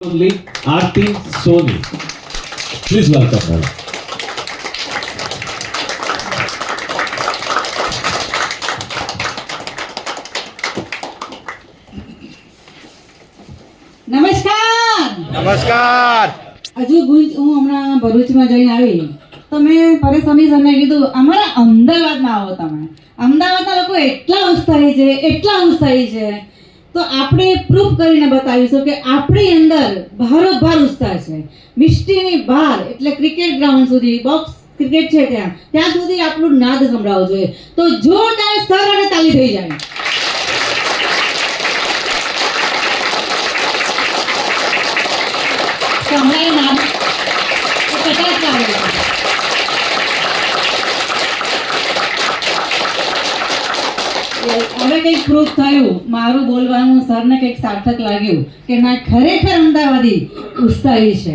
Aarti Soni. Please welcome her. નમસ્કાર. નમસ્કાર. હજુ હું હમણાં ભરૂચમાં જઈને આવી તો મેં પરેશાની સરને કીધું અમારા અમદાવાદમાં આવો તમે. અમદાવાદના લોકો એટલા ઉત્સાહી છે તો આપણે પ્રૂફ કરીને બતાવીશું કે આપણી અંદર ભારોભાર ઉત્સાહ છે. મિષ્ટીની બહાર એટલે ક્રિકેટ ગ્રાઉન્ડ સુધી, બોક્સ ક્રિકેટ છે ત્યાં સુધી આપણું નાદ સંભળાવવો જોઈએ. તો જોરદાર સર અને તાલી થઈ જાય. સંભળાય નાદ તો કદાચ આવે. હવે કંઈક પ્રૂફ થયું, મારું બોલવાનું સરને કંઈક સાર્થક લાગ્યું કે ના ખરેખર અમદાવાદી ઉત્સાહી છે.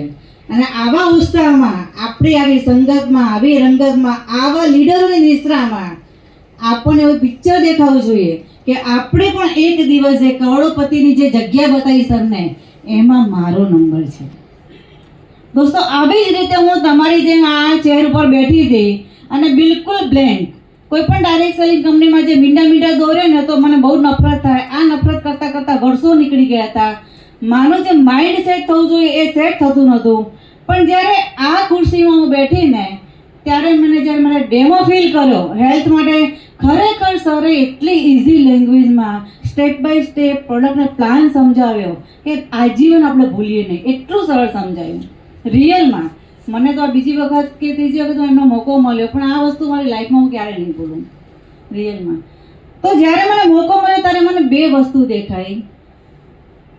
અને આવા ઉત્સાહમાં આપણી આવી સંગતમાં, આવી રંગતમાં, આવા લીડરોની નિશ્રામાં આપણને એવું પિક્ચર દેખાવું જોઈએ કે આપણે પણ એક દિવસે કરોડોપતિની જે જગ્યા બતાવી સરને એમાં મારો નંબર છે. દોસ્તો, આવી જ રીતે હું તમારી જેમ આ ચેર ઉપર બેઠી હતી અને બિલકુલ બ્લેન્ક. કોઈ પણ ડાયરેક્ટ સેલિંગ કંપનીમાં જે મીંડા દોરે ને તો મને બહુ નફરત થાય. આ નફરત કરતા કરતા વર્ષો નીકળી ગયા હતા. મારું જે માઇન્ડ સેટ થવું જોઈએ એ સેટ થતું નહોતું. પણ જ્યારે આ ખુરશીમાં હું બેઠી ને ત્યારે મને ડેમો ફીલ કર્યો હેલ્થ માટે, ખરેખર સરે એટલી ઇઝી લેંગ્વેજમાં સ્ટેપ બાય સ્ટેપ પ્રોડક્ટનો પ્લાન સમજાવ્યો કે આજીવન આપણે ભૂલીએ નહીં. એટલું સરળ સમજાયું રિયલમાં. મને તો આ બીજી વખત કે ત્રીજી વખત એમનો મોકો મળ્યો, પણ આ વસ્તુ મારી લાઈફમાં હું ક્યારેય નહીં ભૂલું રિયલમાં. તો જ્યારે મને મોકો મળ્યો ત્યારે મને બે વસ્તુ દેખાઈ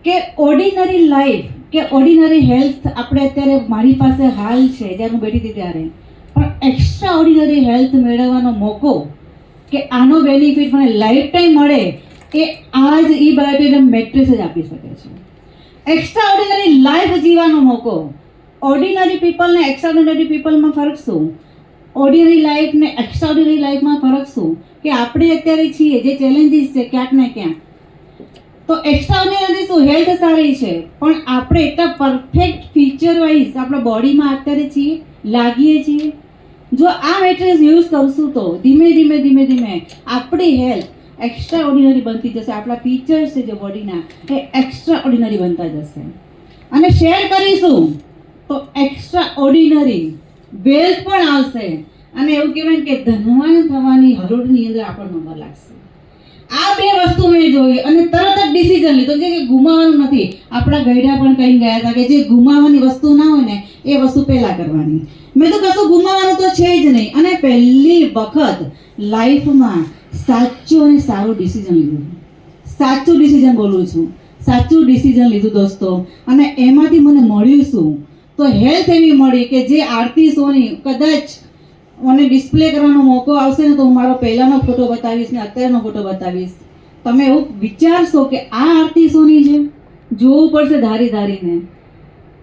કે ઓર્ડિનરી લાઈફ કે ઓર્ડિનરી હેલ્થ આપણે અત્યારે મારી પાસે હાલ છે જ્યારે હું બેઠી હતી ત્યારે, પણ એક્સ્ટ્રા ઓર્ડિનરી હેલ્થ મેળવવાનો મોકો કે આનો બેનિફિટ મને લાઈફ ટાઈમ મળે એ આજ ઈ બાયોટિક મેટ્રેસ જ આપી શકે છે. એક્સ્ટ્રા ઓર્ડિનરી લાઈફ જીવવાનો મોકો. ઓર્ડિનરી પીપલ ને એક્સ્ટ્રાઓર્ડિનરી પીપલમાં ફરક શું? ઓર્ડિનરી લાઈફ ને એક્સ્ટ્રાઓર્ડિનરી લાઈફમાં ફરક શું? કે આપણે અત્યારે છીએ જે ચેલેન્જીસ છે ક્યાંક ને ક્યાંક, તો એક્સ્ટ્રાઓર્ડિનરી શું? હેલ્થ સારી છે પણ આપણે એટલા પરફેક્ટ ફીચર વાઇઝ આપણા બોડીમાં અત્યારે છીએ, લાગીએ છીએ. જો આ મેટ્રેસ યુઝ કરશું તો ધીમે ધીમે આપણી હેલ્થ એક્સ્ટ્રા ઓર્ડિનરી બનતી જશે. આપણા ફીચર્સ છે જે બોડીના એ એક્સ્ટ્રા ઓર્ડિનરી બનતા જશે. અને શેર કરીશું તો એક્સ્ટ્રા ઓર્ડિનરી વેલ્થ પણ આવશે. અને એવું કહેવાય કે ધનવાન થવાની હરોળની અંદર આપણો નંબર લાગશે. આ બે વસ્તુ મેં જોઈ અને તરત જ ડિસિઝન લીધો કે ગુમાવવાનું નથી. આપણા ગયડા પણ કહી ગયા હતા કે જે ગુમાવવાની વસ્તુ ના હોય ને એ વસ્તુ પહેલા કરવાની. મેં તો કશું ગુમાવવાનું તો છે જ નહીં. અને પહેલી વખત લાઈફમાં સાચું અને સારું ડિસિઝન લીધું. સાચું ડિસિઝન બોલું છું, સાચું ડિસિઝન લીધું દોસ્તો. અને એમાંથી મને મળ્યું શું? તો હેલ્થ એવી મળી કે જે આરતી સોની કદાચ મને ડિસ્પ્લે કરવાનો મોકો આવશે ને તો હું મારો પહેલાનો ફોટો બતાવીશ ને અત્યારનો ફોટો બતાવીશ. તમે એવું વિચારશો કે આ આરતી સોની છે. જોવું પડશે ધારીને.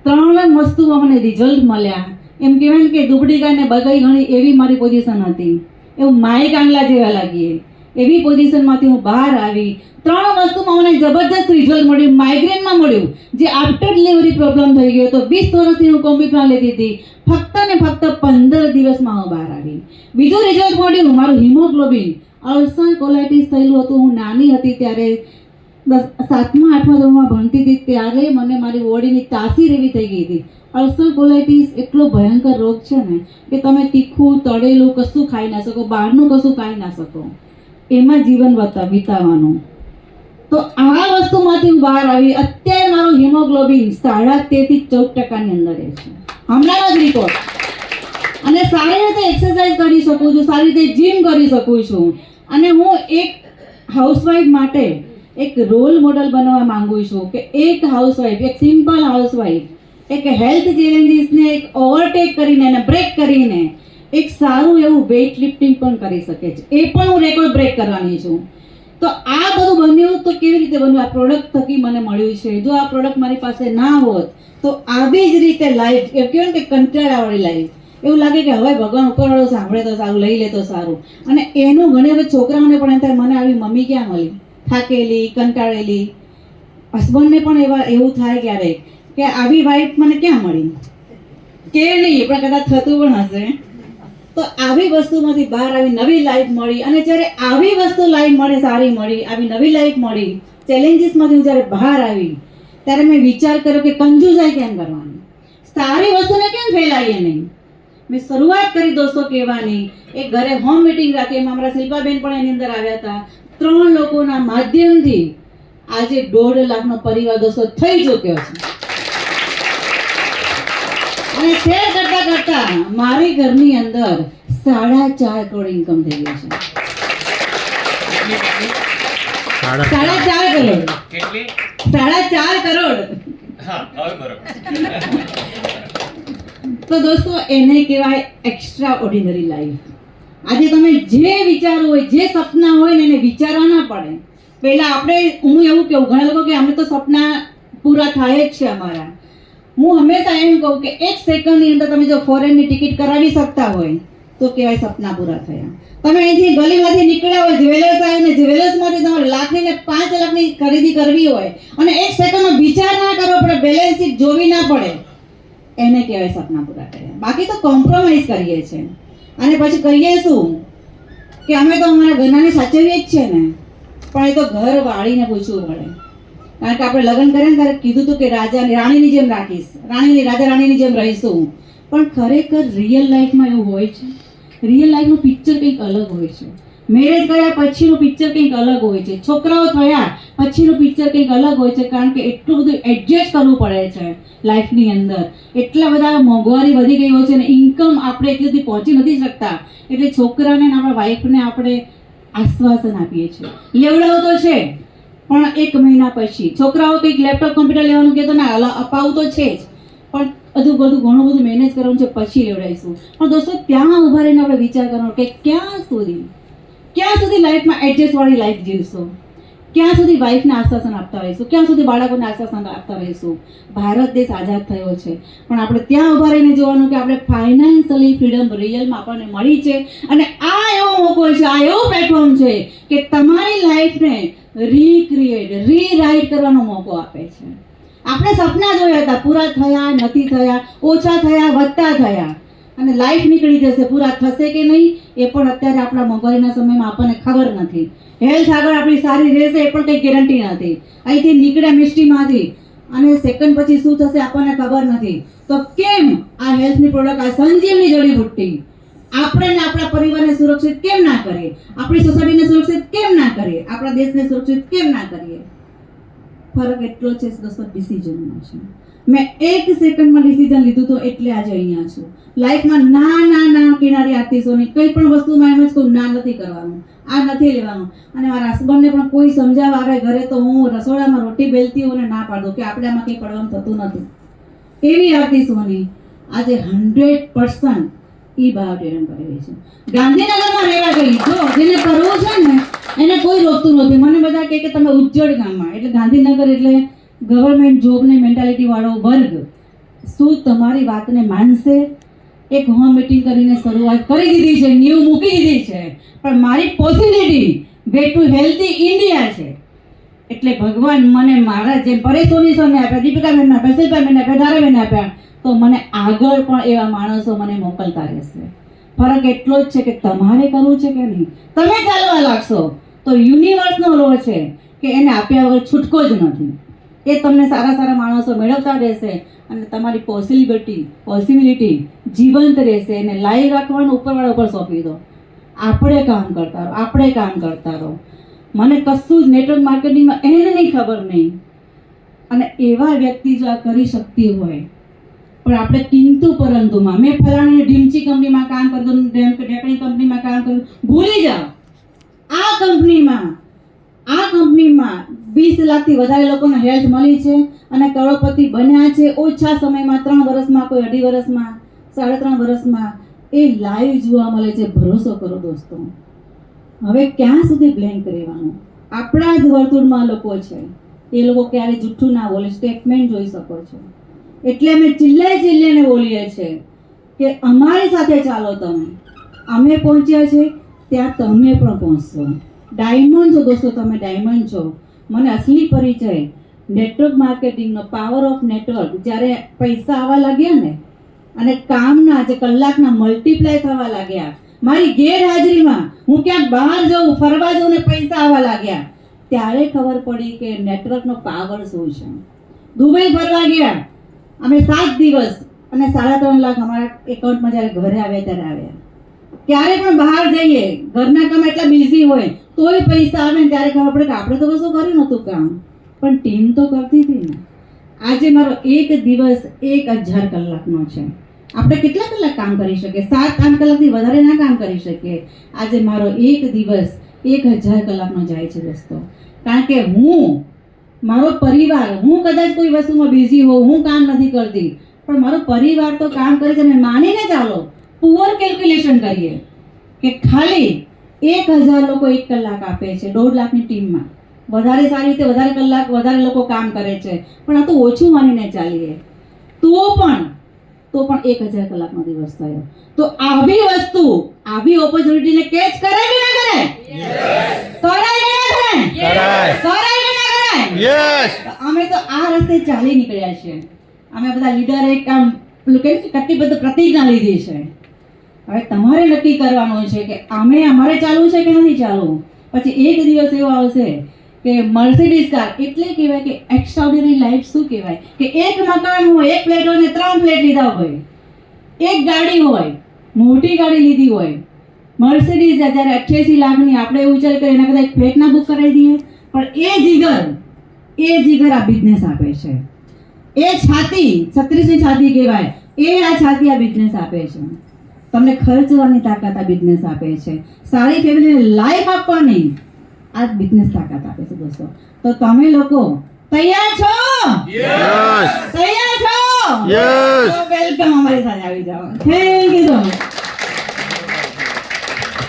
3 વસ્તુમાં મને રિઝલ્ટ મળ્યા. એમ કહેવાય કે દુબળી ગાયને બગાઈ ઘણી એવી મારી પોઝિશન હતી. એવું માય કાંગલા જેવા લાગીએ એવી પોઝિશનમાંથી હું બહાર આવી. 3 વસ્તુમાં મને જબરદસ્ત રિઝલ્ટ મળ્યું. માઇગ્રેનમાં મળ્યું જે આફ્ટર ડિલિવરી પ્રોબ્લેમ થઈ ગયો તો 20 વર્ષથી હું કોમ્બિપ્રાન લેતી હતી. ફક્ત ને ફક્ત 15 દિવસમાં હું બહાર આવી. બીજું રિઝલ્ટ મળ્યું મારું હિમોગ્લોબિન. અલ્સર કોલાઇટિસ થયેલું હતું. હું નાની હતી ત્યારે 7મા 8મા ધોરણમાં ભણતી હતી ત્યારે મને મારી બોડીની તાસીર એવી થઈ ગઈ હતી. અલ્સર કોલાઇટિસ એટલો ભયંકર રોગ છે ને કે તમે તીખું તળેલું કશું ખાઈ ના શકો, બહારનું કશું ખાઈ ના શકો, એમાં જીવન વિતાવવાનું. તો આ વસ્તુમાંથી હું બહાર આવી. અત્યારે મારું હિમોગ્લોબિન 13.5 થી 14% અંદર છે. હમણાંનો જ રિપોર્ટ. અને સારી રીતે એક્સરસાઇઝ કરી શકું છું, સારી રીતે જીમ કરી શકું છું. અને હું એક હાઉસવાઈફ માટે એક રોલ મોડલ બનવા માંગુ છું કે એક હાઉસવાઈફ, એક સિમ્પલ હાઉસવાઈફ એક હેલ્થ ચેલેન્જીસને એક ઓવરટેક કરીને અને બ્રેક કરીને એક સારું એવું વેઇટ લિફ્ટિંગ પણ કરી શકે છે. એ પણ હું રેકોર્ડ બ્રેક કરવાની છું. તો આ બધું બન્યું તો કેવી રીતે બન્યું? આ પ્રોડક્ટ થકી મને મળ્યું છે. જો આ પ્રોડક્ટ મારી પાસે ના હોત તો આવી જ રીતે લાઈફ એ કહેવાય કે કંટાળાવાળી લાઈફ, એવું લાગે કે હવે ભગવાન ઉપરવાળો સાંભળે તો સારું, લઈ લે તો સારું. અને એનું ઘણી વખત છોકરાઓને પણ એમ થાય મને આવી મમ્મી ક્યાં મળી, થાકેલી, કંટાળેલી. હસબન્ડને પણ એવું થાય ક્યારેક કે આવી વાઈફ મને ક્યાં મળી, કે નહીં પણ કદાચ થતું પણ હશે. તો આવી વસ્તુમાંથી બહાર આવી નવી લાઈફ મળી, અને જ્યારે આવી વસ્તુ લાઈફ મળે, સારી મળી, આવી નવી લાઈફ મળી, ચેલેન્જીસમાંથી હું જ્યારે બહાર આવી ત્યારે મેં વિચાર કર્યો કે કંજૂસાઈ કેમ કરવાની, સારી વસ્તુને કેમ ફેલાવીએ નહીં. મેં શરૂઆત કરી દોસ્તો કહેવાની. એક ઘરે હોમ મીટિંગ રાખી, એમાં અમારા શિલ્પાબેન પણ એની અંદર આવ્યા હતા. 3 લોકોના માધ્યમથી આજે 1.5 લાખનો પરિવાર દોસ્તો થઈ ચૂક્યો છે. અને શેર કરતા કરતા મારી ઘરની અંદર 4.5 કરોડ ઇન્કમ થઈ ગઈ છે. 4.5 કરોડ. કેટલી? 4.5 કરોડ. હા, હવે બરોબર. તો દોસ્તો એને કહેવાય એક્સ્ટ્રા ઓર્ડિનરી લાઈફ. આજે તમે જે વિચારો હોય, જે સપના હોય ને એને વિચારવા ના પડે. પહેલા આપણે, હું એવું કહું, ઘણા લોકો કે અમે તો સપના પૂરા થાય જ છે અમારા. હું હંમેશા એમ કહું કે 1 સેકન્ડની અંદર તમે જો ફોરેનની ટિકિટ કરાવી શકતા હોય તો કહેવાય સપના પૂરા થયા. તમે અહીંથી ગલીમાંથી નીકળ્યા હોય, જ્વેલર્સ આવીને જ્વેલર્સમાંથી તમારે લાખની ને 5 લાખની ખરીદી કરવી હોય અને 1 સેકન્ડનો વિચાર ના કરવો પડે, બેલેન્સ શીટ જોવી ના પડે, એને કહેવાય સપના પૂરા કર્યા. બાકી તો કોમ્પ્રોમાઇઝ કરીએ છીએ અને પછી કહીએ શું કે અમે તો અમારા ઘરનાને સાચવીએ જ છે ને, પણ એ તો ઘર વાળીને પૂછવું પડે. કારણ કે આપણે લગ્ન કર્યા ને ત્યારે કીધું હતું કે રાજાની રાણીની જેમ રાખીશ, રાજા રાણીની જેમ રહીશું, પણ ખરેખર રિયલ લાઈફમાં એવું હોય છે. રિયલ લાઈફનું પિક્ચર કંઈક અલગ હોય છે. મેરેજ કર્યા પછીનું પિક્ચર કંઈક અલગ હોય છે. છોકરાઓ થયા પછીનું પિક્ચર કંઈક અલગ હોય છે. કારણ કે એટલું બધું એડજસ્ટ કરવું પડે છે લાઈફની અંદર. એટલા બધા મોંઘવારી વધી ગઈ હોય છે અને ઇન્કમ આપણે એટલી સુધી પહોંચી નથી શકતા. એટલે છોકરાને અને આપણા વાઈફને આપણે આશ્વાસન આપીએ છીએ, લેવડાવો તો છે પણ 1 મહિના પછી. છોકરાઓ કંઈક લેપટોપ કમ્પ્યુટર લેવાનું કહે તો ના, અપાવું તો છે જ, પણ ઘણું બધું મેનેજ કરવાનું છે, પછી લેવડાવીશું. પણ દોસ્તો ત્યાં ઊભા રહીને આપણે વિચાર કરવાનો કે ક્યાં સુધી લાઈફમાં એડજસ્ટવાળી લાઈફ જીવશો, ક્યાં સુધી વાઈફને આશ્વાસન આપતા રહીશું, ક્યાં સુધી બાળકોને આશ્વાસન આપતા રહીશું. ભારત દેશ આઝાદ થયો છે, પણ આપણે ત્યાં ઊભા રહીને જોવાનું કે આપણે ફાઇનાન્શિયલી ફ્રીડમ રિયલમાં આપણને મળી છે. અને આ એવો મોકો છે, આ એવો પ્લેટફોર્મ છે કે તમારી લાઈફને રીરાઇટ કરવાનો મોકો આપે છે. આપણે સપના જોયા હતા, પૂરા થયા નથી થયા, ઓછા થયા, વધતા થયા, અને લાઈફ નીકળી જશે, પૂરા થશે કે નહીં એ પણ અત્યારે આપણા મોંઘવારીના સમયમાં આપણને ખબર નથી. હેલ્થ આગળ આપણી સારી રહેશે એ પણ કંઈ ગેરંટી નથી. અહીંથી નીકળ્યા મિષ્ટીમાંથી અને સેકન્ડ પછી શું થશે આપણને ખબર નથી. તો કેમ આ હેલ્થની પ્રોડક્ટ, આ સંજીવની જડીબુટ્ટી આપણે ને આપણા પરિવારને સુરક્ષિત કેમ ના કરીએ, આપણી સોસાયટીને સુરક્ષિત કેમ ના કરીએ, આપણા દેશને સુરક્ષિત કેમ ના કરીએ. ફરક એટલો છે દોસ્તો ડિસિઝનનો છે. મેં 1 સેકન્ડમાં ડિસિઝન લીધું તો એટલે આજે અહીંયા છું. લાઈફમાં ના કિનારી આર્ટિસ્ટોની કંઈ પણ વસ્તુમાં એમ જ કહું, ના નથી કરવાનું, આ નથી લેવાનું. અને મારા હસબન્ડને પણ કોઈ સમજાવવા આવે ઘરે તો હું રસોડામાં રોટી બેલતી હોઉં ને ના પાડું કે આપણે આમાં કંઈ પડવાનું થતું નથી. એવી આર્ટિસ્ટોની આજે 100% બાયોટેરન કરેલી છે. ગાંધીનગરમાં રહેવા ગઈ, જો જેને કરવું છે ને એને કોઈ રોકતું નથી. મને બધા કહે કે તમે ઉજ્જડ ગામમાં, એટલે ગાંધીનગર એટલે ગવર્મેન્ટ જોબની મેન્ટાલિટી વાળો વર્ગ. શું તમારી વાતને માનશે? એક હોમ મીટિંગ કરીને શરૂઆત કરી દીધી છે, ન્યૂ મૂકી દીધી છે, પણ મારી possibility way to healthy India છે. એટલે ભગવાન મને મારા જેમ પરેશ સોનીસોને આપ્યા, દીપિકા બેનને આપ્યા, શિલ્પાબેનને આપ્યા, ધારાબેનને આપ્યા, તો મને આગળ પણ એવા માણસો મને મોકલતા રહેશે. ફરક એટલો જ છે કે તમારે કરવું છે કે નહીં. તમે ચાલવા લાગશો તો યુનિવર્સનો લો છે કે એને આપ્યા વગર છૂટકો જ નથી. એ તમને સારા માણસો મેળવતા રહેશે અને તમારી પોસિબિલિટી જીવંત રહેશે. એને લાઈવ રાખવાનું ઉપરવાળા ઉપર સોંપી દો. આપણે કામ કરતા રહો. મને કશું જ નેટવર્ક માર્કેટિંગમાં એને નહીં ખબર નહીં. અને એવા વ્યક્તિ જો આ કરી શકતી હોય, પણ આપણે કિંતુ પરંતુમાં મેં ફલાણી ઢીમચી કંપનીમાં કામ કર્યું, ઢેકણી કંપનીમાં કામ કર્યું, ભૂલી જાઓ. આ કંપનીમાં 20 લાખથી વધારે લોકોને હેલ્થ મળી છે અને કરોડપતિ બન્યા છે ઓછા સમયમાં, 3 વર્ષમાં, કોઈ 2.5 વર્ષમાં, 3.5 વર્ષમાં. એ લાઈવ જોવા મળે છે. ભરોસો કરો દોસ્તો. હવે ક્યાં સુધી બ્લેન્ક રહેવાનું? આપણા જ વર્તુળમાં લોકો છે, એ લોકો ક્યારે જૂઠું ના બોલે, સ્ટેટમેન્ટ જોઈ શકો છો. એટલે અમે ચિલ્લાઈને બોલીએ છીએ કે અમારી સાથે ચાલો. અમે પહોંચ્યા છે ત્યાં તમે પણ પહોંચશો. ડાયમંડ છો દોસ્તો, તમે ડાયમંડ છો. મને અસલી પરિચય નેટવર્ક માર્કેટિંગનો પાવર ઓફ નેટવર્ક જ્યારે પૈસા આવવા લાગ્યા ને અને કામના જે કલાકના મલ્ટીપ્લાય થવા લાગ્યા, મારી ગેરહાજરીમાં હું ક્યાંક બહાર જાઉં, ફરવા જાઉં ને પૈસા આવવા લાગ્યા, ત્યારે ખબર પડી કે નેટવર્કનો પાવર શું છે. દુબઈ ફરવા ગયા અમે 7 દિવસ અને 3.5 લાખ અમારા એકાઉન્ટમાં જ્યારે ઘરે આવ્યા ત્યારે આવ્યા. ક્યારે પણ બહાર જઈએ, ઘરના કામ એટલા બિઝી હોય તોય પૈસા આવે ને ત્યારે ખબર પડે કે આપણે તો કશું કર્યું નહોતું કામ, પણ ટીમ તો કરતી હતી ને. આજે મારો એક દિવસ 1000 કલાકનો છે. આપણે કેટલા કલાક કામ કરી શકીએ? 7-8 કલાકથી વધારે ના કામ કરી શકીએ. આજે મારો એક દિવસ 1000 કલાકનો જાય છે દોસ્તો. કારણ કે મારો પરિવાર, હું કદાચ કોઈ વસ્તુમાં બિઝી હોઉં, હું કામ નથી કરતી, પણ મારો પરિવાર તો કામ કરે છે. અને માનીને ચાલો, પુઅર કેલ્ક્યુલેશન કરીએ કે ખાલી 1000 લોકો 1 કલાક આપે છે 1.5 લાખની ટીમમાં. વધારે સારી રીતે વધારે કલાક વધારે લોકો કામ કરે છે, પણ આ તો ઓછું માનીને ચાલીએ તો પણ 1000 કલાકનો દિવસ થયો. તો આવી વસ્તુ, આવી ઓપોર્ચ્યુનિટીને કેચ કરાય કે ના કરાય? કરાય કે ના કરાય? કરાય કે ના કરાય? યસ. અમે તો આ રસ્તે ચાલી નીકળ્યા છીએ. અમે બધા લીડર એક કામ કટિબદ્ધ પ્રતિજ્ઞા લીધી છે. હવે તમારે નક્કી કરવાનું છે કે અમારે ચાલવું છે કે નથી ચાલવું. પછી એક દિવસ એવો આવશે કે મર્સિડીઝ કાર એટલે કહેવાય કે એક્સ્ટ્રાઓર્ડિનરી લાઈફ શું કહેવાય કે એક મકાન હોય, એક ફ્લેટ હોય ને 3 ફ્લેટ લીધા હોય, એક ગાડી હોય, મોટી ગાડી લીધી હોય. મર્સિડીઝ જ્યારે 88 લાખની આપણે એવું વિચાર કરીએ એના કરતાં એક ફ્લેટ ના બુક કરાવી દઈએ. પણ એ જીગર આ બિઝનેસ આપે છે. એ છાતી 36ની છાતી કહેવાય, એ આ છાતી આ બિઝનેસ આપે છે. તમને ખર્ચવાની તાકાત આ બિઝનેસ આપે છે. સારી ફેમિલીને લાઈફ આપવાની આ બિઝનેસ તાકાત આપે છે દોસ્તો. તો તમે લોકો તૈયાર છો? યસ. તૈયાર છો? યસ. વેલકમ, અમારી સાથે આવી જાઓ. Thank you so much.